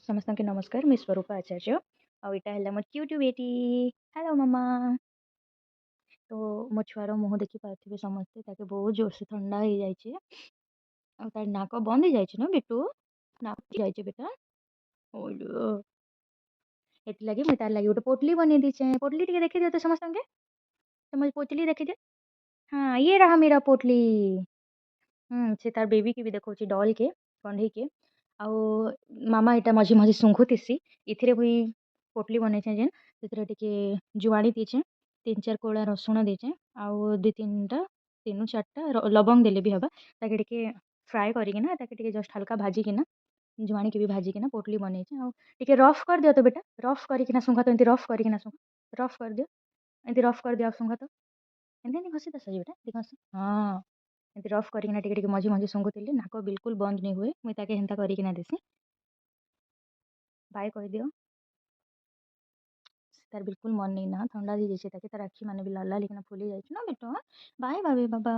ସମସ୍ତଙ୍କୁ ନମସ୍କାର। ମୁଁ ସ୍ୱରୂପା ଆଚାର୍ଯ୍ୟ। ଆଉ ଏଇଟା ହେଲା ମୋ କ୍ୟୁଟି ବେଟି। ହ୍ୟାଲୋ ମାମା। ତ ମୋ ଛୁଆର ମୁହଁ ଦେଖି ପାରୁଥିବେ ସମସ୍ତେ, ତାକେ ବହୁତ ଜୋରସେ ଥଣ୍ଡା ହେଇଯାଇଛି। ଆଉ ତାର ନାକ ବନ୍ଦ ହେଇଯାଇଛି ନା ବିଟୁ? ନାକ ଯାଇଛି ବେଟା। ଓଲୋ। ଏଥିଲାଗି ମୁଁ ତାର ଲାଗି ଗୋଟେ ପୋଟଲି ବନେଇ ଦେଇଛେ। ପୋଟଲି ଟିକେ ଦେଖିଦିଅ ତ ସମସ୍ତଙ୍କୁ। ତମ ପୋଟଲି ଦେଖିଦିଅ। हाँ ये रहा मेरा पोटली। ସେ ତାର ବେବି के भी ଦେଖଉଛି ଡଲ୍ के କଣ୍ଢେଇ के। ଆଉ ମାମା ଏଇଟା ମଝି ମଝି ଶୁଙ୍ଘୁଥିସି। ଏଥିରେ ମୁଇଁ ପୋଟଲି ବନେଇଛେ ଯେନ୍ ସେଥିରେ ଟିକେ ଜୁଆଣି ଦେଇଛେ, 3-4 କୋଳା ରସୁଣ ଦେଇଛେ, ଆଉ 2-3ଟା 3-4ଟା ଲବଙ୍ଗ ଦେଲେ ବି ହବା। ତାକେ ଟିକେ ଫ୍ରାଏ କରିକିନା ତାକେ ଟିକେ ଜଷ୍ଟ ହାଲକା ଭାଜିକିନା ଜୁଆଣିକି ବି ଭାଜିକିନା ପୋଟଲି ବନେଇଛେ। ଆଉ ଟିକେ ରଫ୍ କରିଦିଅ ତ ବେଟା, ରଫ୍ କରିକିନା ଶୁଙ୍ଘ ତ, ଏମିତି ରଫ୍ କରିକିନା ଶୁଙ୍ଘ, ରଫ୍ କରିଦିଅ, ଏମିତି ରଫ୍ କରିଦିଅ ଆଉ ଶୁଙ୍ଘ ତ, ଏମିତି ଏମିତି ଘଷି ଦଶ ବେଟା, ଟିକେ ଘଷ, ହଁ ଏମିତି ରଫ୍ କରିକିନା ଟିକେ ଟିକେ ମଝି ମଝି ଶୁଙ୍ଘୁଥିଲି। ନାକ ବିଲକୁଲ ବନ୍ଦ नहीं हुए। ମୁଇଁ ତାକେ ହେନ୍ତା କରିକିନା ଦେସି। ବାଏ କହିଦିଅ। ତାର ବିଲକୁଲ ମନ नहीं ना, ଥଣ୍ଡା ହେଇଯାଇଛି ତାକେ, ତାର ଆଖି ମାନେ ବି ଲାଲ ଲାଲ ହେଇକିନା ଫୁଲି ଯାଇଛି ନା ବେଟା। ବାଏ ବାଏ ବାବା।